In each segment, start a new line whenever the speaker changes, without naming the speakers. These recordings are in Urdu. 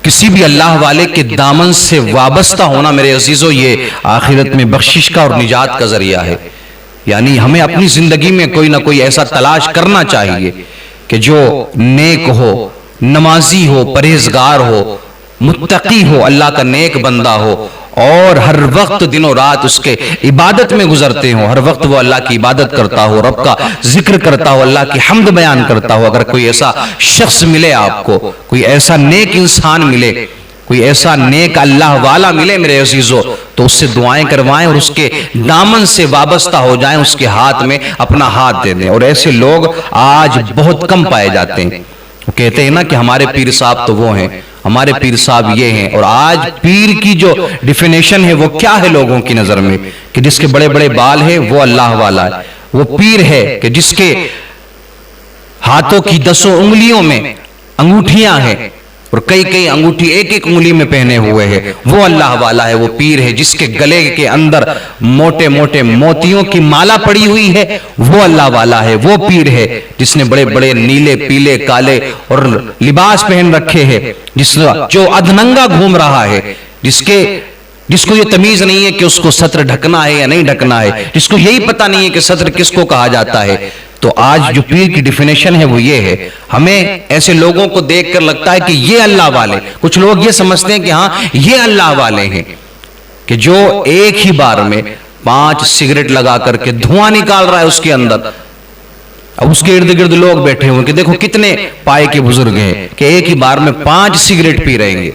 کسی بھی اللہ والے کے دامن سے وابستہ ہونا میرے عزیزو یہ آخرت میں بخشش کا اور نجات کا ذریعہ ہے. یعنی ہمیں اپنی زندگی میں کوئی نہ کوئی ایسا تلاش کرنا چاہیے کہ جو نیک ہو، نمازی ہو، پرہیزگار ہو، متقی ہو، اللہ کا نیک بندہ ہو، اور ہر وقت دن و رات اس کے عبادت میں گزرتے ہوں، ہر وقت وہ اللہ کی عبادت کرتا ہو، رب کا ذکر کرتا ہو، اللہ کی حمد بیان کرتا ہو. اگر کوئی ایسا شخص ملے آپ کو، کوئی ایسا نیک انسان ملے، کوئی ایسا نیک اللہ والا ملے میرے عزیزو، تو اس سے دعائیں کروائیں اور اس کے دامن سے وابستہ ہو جائیں، اس کے ہاتھ میں اپنا ہاتھ دے دیں. اور ایسے لوگ آج بہت کم پائے جاتے ہیں. وہ کہتے ہیں نا کہ ہمارے پیر صاحب تو وہ ہیں، ہمارے پیر صاحب یہ ہیں. اور آج پیر کی جو ڈیفینیشن ہے وہ کیا ہے لوگوں کی نظر میں؟ کہ جس کے بڑے بڑے بال ہیں وہ اللہ والا ہے. وہ پیر ہے کہ جس کے ہاتھوں کی 10 انگلیوں میں انگوٹھیاں ہیں اور کئی انگوٹھی ایک ایک انگلی میں پہنے ہوئے ہیں، وہ اللہ والا ہے. وہ پیر ہے جس کے گلے کے اندر موٹے موٹے موتیوں کی مالا پڑی ہوئی ہے، وہ اللہ والا ہے. وہ پیر ہے جس نے بڑے بڑے نیلے پیلے کالے اور لباس پہن رکھے ہیں، جو ادھننگا گھوم رہا ہے، جس کو یہ تمیز نہیں ہے کہ اس کو ستر ڈھکنا ہے یا نہیں ڈھکنا ہے، جس کو یہی پتہ نہیں ہے کہ ستر کس کو کہا جاتا ہے. تو آج جو پیر کی ڈیفینیشن ہے وہ یہ ہے. ہمیں ایسے لوگوں کو دیکھ کر لگتا ہے کہ یہ اللہ والے، کچھ لوگ یہ سمجھتے ہیں کہ ہاں یہ اللہ والے ہیں، کہ جو ایک ہی بار میں 5 سگریٹ لگا کر کے دھواں نکال رہا ہے اس کے اندر. اب اس کے ارد گرد لوگ بیٹھے ہوئے کہ دیکھو کتنے پائے کے بزرگ ہیں کہ ایک ہی بار میں 5 سگریٹ پی رہیں گے،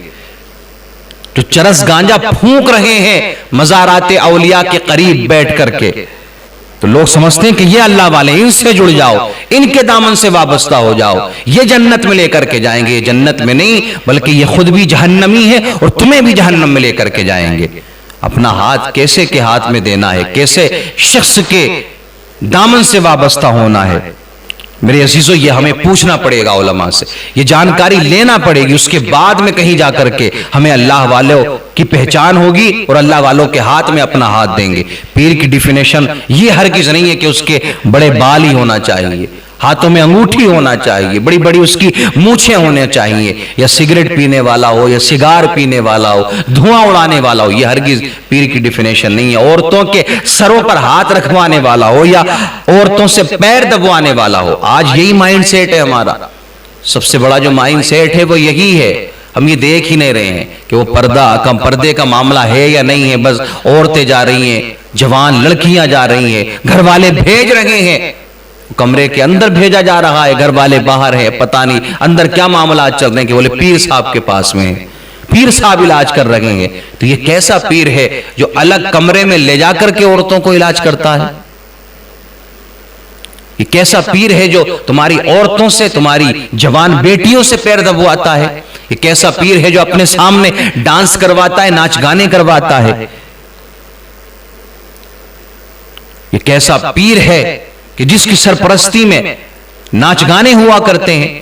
جو چرس گانجا پھونک رہے ہیں مزارات اولیاء کے قریب بیٹھ کر کے. تو لوگ سمجھتے ہیں کہ یہ اللہ والے، ان سے جڑ جاؤ، ان کے دامن سے وابستہ ہو جاؤ، یہ جنت میں لے کر کے جائیں گے. یہ جنت میں نہیں بلکہ یہ خود بھی جہنمی ہے اور تمہیں بھی جہنم میں لے کر کے جائیں گے. اپنا ہاتھ کیسے کے ہاتھ میں دینا ہے، کیسے شخص کے دامن سے وابستہ ہونا ہے میرے عزیزو، یہ ہمیں پوچھنا پڑے گا علماء سے، یہ جانکاری لینا پڑے گی. اس کے بعد میں کہیں جا کر کے ہمیں اللہ والوں کی پہچان ہوگی اور اللہ والوں کے ہاتھ میں اپنا ہاتھ دیں گے. پیر کی ڈیفینیشن یہ ہرگز نہیں ہے کہ اس کے بڑے بال ہی ہونا چاہیے، ہاتھوں میں انگوٹھی ہونا چاہیے، بڑی بڑی اس کی مونچھیں ہونے چاہیے، یا سگریٹ پینے والا ہو، یا سگار پینے والا ہو، دھواں اڑانے والا ہو. یہ ہرگز پیر کی ڈیفینیشن نہیں ہے. عورتوں کے سروں پر ہاتھ رکھوانے والا ہو یا عورتوں سے پیر دبوانے والا ہو. آج یہی مائنڈ سیٹ ہے ہمارا. سب سے بڑا جو مائنڈ سیٹ ہے وہ یہی ہے. ہم یہ دیکھ ہی نہیں رہے ہیں کہ وہ پردے کا معاملہ ہے یا نہیں ہے. بس عورتیں جا رہی ہیں، جوان لڑکیاں جا رہی ہیں، گھر والے بھیج رہے ہیں، کمرے کے اندر بھیجا جا رہا ہے، گھر والے باہر ہیں، پتہ نہیں اندر کیا معاملات چل رہے ہیں کہ بولے پیر صاحب کے پاس میں ہیں، پیر صاحب علاج کر رہے ہیں. تو یہ کیسا پیر ہے جو الگ کمرے میں لے جا کر کے عورتوں کو علاج کرتا ہے؟ یہ کیسا پیر ہے جو تمہاری عورتوں سے، تمہاری جوان بیٹیوں سے پیر دبواتا ہے؟ یہ کیسا پیر ہے جو اپنے سامنے ڈانس کرواتا ہے، ناچ گانے کرواتا ہے؟ یہ کیسا پیر ہے کہ جس کی سرپرستی میں ناچ گانے ہوا کرتے ہیں؟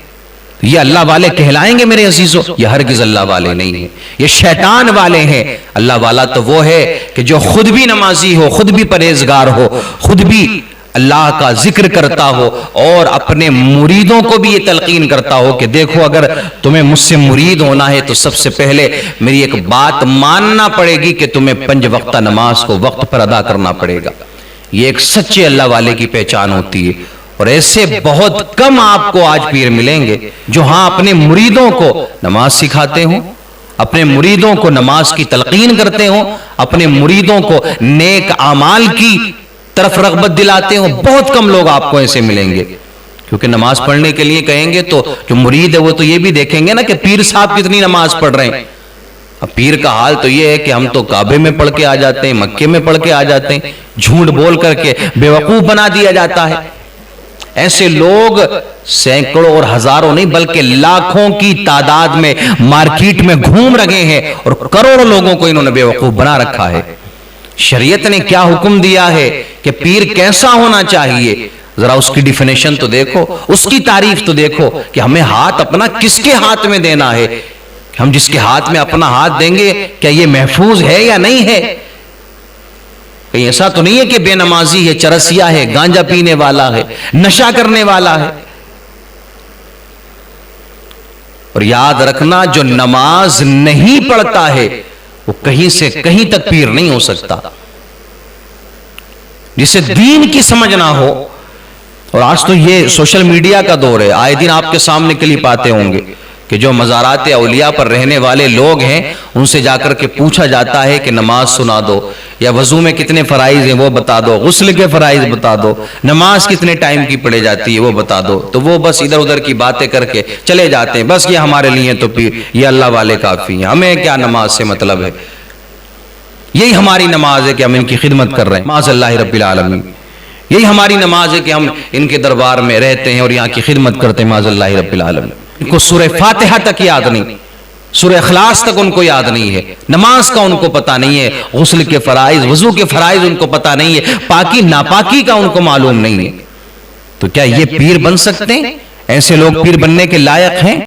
یہ اللہ والے کہلائیں گے میرے عزیزو؟ یہ ہرگز اللہ والے نہیں ہیں، یہ شیطان والے ہیں. اللہ والا تو وہ ہے کہ جو خود بھی نمازی ہو، خود بھی پرہیزگار ہو، خود بھی اللہ کا ذکر کرتا ہو، اور اپنے مریدوں کو بھی یہ تلقین کرتا ہو کہ دیکھو اگر تمہیں مجھ سے مرید ہونا ہے تو سب سے پہلے میری ایک بات ماننا پڑے گی کہ تمہیں 5 وقتہ نماز کو وقت پر ادا کرنا پڑے گا. یہ ایک سچے اللہ والے کی پہچان ہوتی ہے. اور ایسے بہت کم آپ کو آج پیر ملیں گے جو ہاں اپنے مریدوں کو نماز سکھاتے ہوں، اپنے مریدوں کو نماز کی تلقین کرتے ہوں، اپنے مریدوں کو نیک اعمال کی طرف رغبت دلاتے ہوں. بہت کم لوگ آپ کو ایسے ملیں گے، کیونکہ نماز پڑھنے کے لیے کہیں گے تو جو مرید ہے وہ تو یہ بھی دیکھیں گے نا کہ پیر صاحب کتنی نماز پڑھ رہے ہیں. اب پیر کا حال تو یہ ہے کہ ہم تو کعبے میں پڑھ کے آ جاتے ہیں، مکے میں پڑھ کے آ جاتے ہیں، جھوٹ بول کر کے بیوقوف بنا دیا جاتا ہے. ایسے لوگ سینکڑوں اور ہزاروں نہیں بلکہ لاکھوں کی تعداد میں مارکیٹ میں گھوم رہے ہیں اور کروڑوں لوگوں کو انہوں نے بیوقوف بنا رکھا ہے. شریعت نے کیا حکم دیا ہے کہ پیر کیسا ہونا چاہیے؟ ذرا اس کی ڈیفینیشن تو دیکھو، اس کی تعریف تو دیکھو کہ ہمیں ہاتھ اپنا کس کے ہاتھ میں دینا ہے. ہم جس کے ہاتھ میں اپنا ہاتھ دیں گے کیا یہ محفوظ ہے یا نہیں ہے؟ کہیں ایسا تو نہیں ہے کہ بے نمازی ہے، چرسیا ہے، گانجا پینے والا ہے، نشہ کرنے والا ہے. اور یاد رکھنا جو نماز نہیں پڑھتا ہے وہ کہیں سے کہیں تک پیر نہیں ہو سکتا. جسے دین کی سمجھ نہ ہو، اور آج تو یہ سوشل میڈیا کا دور ہے، آئے دن آپ کے سامنے کلپ آتے ہوں گے کہ جو مزارات اولیاء پر رہنے والے لوگ ہیں ان سے جا کر کے پوچھا جاتا ہے کہ نماز سنا دو، یا وضو میں کتنے فرائض ہیں وہ بتا دو، غسل کے فرائض بتا دو، نماز کتنے ٹائم کی پڑھی جاتی ہے وہ بتا دو. تو وہ بس ادھر ادھر کی باتیں کر کے چلے جاتے ہیں، بس یہ ہمارے لیے تو یہ اللہ والے کافی ہیں، ہمیں کیا نماز سے مطلب ہے. یہی ہماری نماز ہے کہ ہم ان کی خدمت کر رہے ہیں، معاذ اللہ رب العالمین. یہی ہماری نماز ہے کہ ہم ان کے دربار میں رہتے ہیں اور یہاں کی خدمت کرتے ہیں، معاذ اللہ رب العالمین. ان کو سورہ فاتحہ تک یاد نہیں، سورہ اخلاص تک ان کو یاد نہیں ہے، نماز کا ان کو پتہ نہیں ہے، غسل کے فرائض، وضو کے فرائض ان کو پتہ نہیں ہے، پاکی ناپاکی کا ان کو معلوم نہیں ہے. تو کیا یہ پیر بن سکتے ہیں؟ ایسے لوگ پیر بننے کے لائق ہیں؟